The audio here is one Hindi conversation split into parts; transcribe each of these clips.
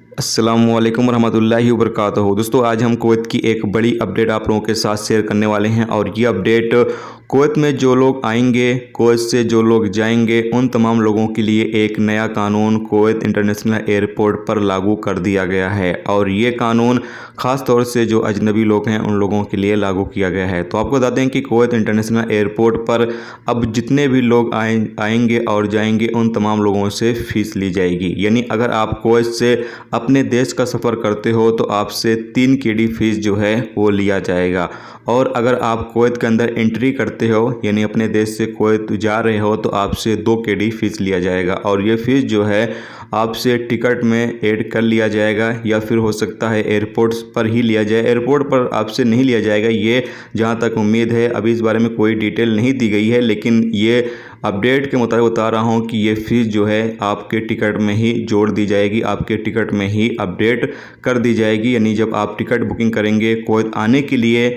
अस्सलामुअलैकुम रहमतुल्लाहि वबरकातुहू। दोस्तों, आज हम कुवैत की एक बड़ी अपडेट आप लोगों के साथ शेयर करने वाले हैं और ये अपडेट कुवैत में जो लोग आएंगे, कुवैत से जो लोग जाएंगे, उन तमाम लोगों के लिए एक नया कानून कुवैत इंटरनेशनल एयरपोर्ट पर लागू कर दिया गया है और ये कानून ख़ास तौर से जो अजनबी लोग हैं उन लोगों के लिए लागू किया गया है। तो आपको बता दें कि कुवैत इंटरनेशनल एयरपोर्ट पर अब जितने भी लोग आएंगे और जाएंगे उन तमाम लोगों से फ़ीस ली जाएगी। यानी अगर आप कुवैत से अपने देश का सफ़र करते हो तो आपसे 3 केडी फ़ीस जो है वो लिया जाएगा और अगर आप कुवैत के अंदर एंट्री करते हो यानी अपने देश से कुवैत जा रहे हो तो आपसे 2 केडी फ़ीस लिया जाएगा और ये फ़ीस जो है आपसे टिकट में ऐड कर लिया जाएगा या फिर हो सकता है एयरपोर्ट पर ही लिया जाए। एयरपोर्ट पर आपसे नहीं लिया जाएगा, ये जहाँ तक उम्मीद है। अभी इस बारे में कोई डिटेल नहीं दी गई है, लेकिन ये अपडेट के मुताबिक बता रहा हूँ कि ये फ़ीस जो है आपके टिकट में ही जोड़ दी जाएगी, आपके टिकट में ही अपडेट कर दी जाएगी। यानी जब आप टिकट बुकिंग करेंगे कुवैत आने के लिए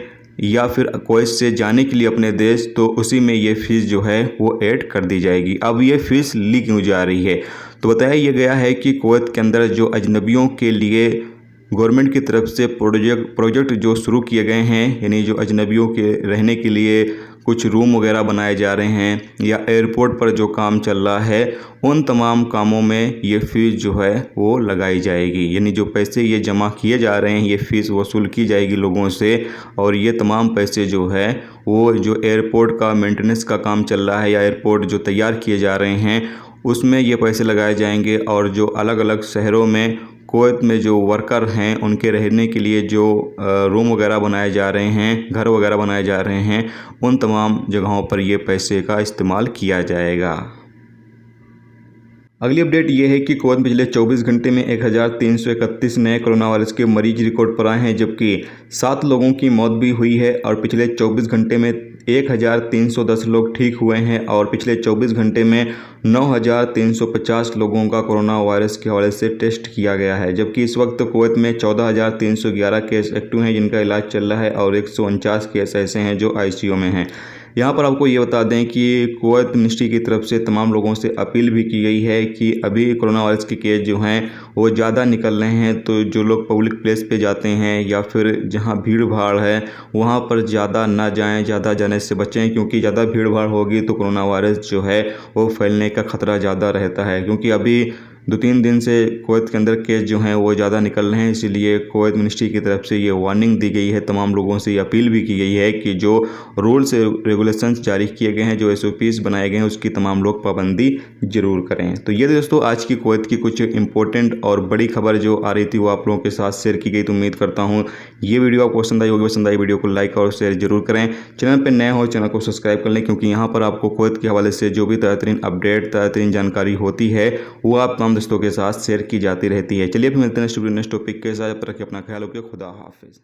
या फिर कुवैत से जाने के लिए अपने देश, तो उसी में ये फ़ीस जो है वो ऐड कर दी जाएगी। अब ये फ़ीस ली क्यों जा रही है, तो बताया ये गया है कि कुवैत के अंदर जो अजनबियों के लिए गवर्नमेंट की तरफ से प्रोजेक्ट जो शुरू किए गए हैं, यानी जो अजनबियों के रहने के लिए कुछ रूम वगैरह बनाए जा रहे हैं या एयरपोर्ट पर जो काम चल रहा है, उन तमाम कामों में ये फ़ीस जो है वो लगाई जाएगी। यानी जो पैसे ये जमा किए जा रहे हैं, ये फ़ीस वसूल की जाएगी लोगों से और ये तमाम पैसे जो है वो जो एयरपोर्ट का मेंटेनेंस का काम चल रहा है या एयरपोर्ट जो तैयार किए जा रहे हैं उसमें ये पैसे लगाए जाएंगे और जो अलग अलग शहरों में कुवैत में जो वर्कर हैं उनके रहने के लिए जो रूम वगैरह बनाए जा रहे हैं, घर वगैरह बनाए जा रहे हैं, उन तमाम जगहों पर ये पैसे का इस्तेमाल किया जाएगा। अगली अपडेट ये है कि कुवैत में पिछले 24 घंटे में 1331 नए कोरोना वायरस के मरीज रिकॉर्ड पर आए हैं, जबकि 7 लोगों की मौत भी हुई है और पिछले 24 घंटे में 1310 लोग ठीक हुए हैं और पिछले 24 घंटे में 9350 लोगों का कोरोना वायरस के हवाले से टेस्ट किया गया है। जबकि इस वक्त कुवैत में 14,311 केस एक्टिव हैं जिनका इलाज चल रहा है और 149 केस ऐसे हैं जो ICU में हैं। यहाँ पर आपको ये बता दें कि कुवैत मिनिस्ट्री की तरफ से तमाम लोगों से अपील भी की गई है कि अभी कोरोना वायरस के केस जो हैं वो ज़्यादा निकल रहे हैं, तो जो लोग पब्लिक प्लेस पे जाते हैं या फिर जहाँ भीड़ भाड़ है वहाँ पर ज़्यादा ना जाएं, ज़्यादा जाने से बचें, क्योंकि ज़्यादा भीड़ भाड़ होगी तो कोरोना वायरस जो है वो फैलने का ख़तरा ज़्यादा रहता है। क्योंकि अभी 2-3 दिन से कुवैत के अंदर केस जो हैं वो ज़्यादा निकल रहे हैं, इसीलिए कुवैत मिनिस्ट्री की तरफ से ये वार्निंग दी गई है। तमाम लोगों से ये अपील भी की गई है कि जो रूल्स रेगुलेशंस जारी किए गए हैं, जो SOPs बनाए गए हैं, उसकी तमाम लोग पाबंदी ज़रूर करें। तो ये दोस्तों आज की कुवैत की कुछ इंपॉर्टेंट और बड़ी खबर जो आ रही थी वो आप लोगों के साथ शेयर की गई। तो उम्मीद करता हूँ ये वीडियो आपको पसंद आई होगी। पसंद आई वीडियो को लाइक और शेयर जरूर करें। चैनल पर नए हो चैनल को सब्सक्राइब कर लें, क्योंकि यहाँ पर आपको कुवैत के हवाले से जो भी ताज़ा अपडेट, ताज़ा जानकारी होती है वो आप तमाम दोस्तों के साथ शेयर की जाती रहती है। चलिए फिर मिलते हैं नेक्स्ट टॉपिक के साथ। जब तक रखिए अपना ख्याल, रखिए। खुदा हाफिज़।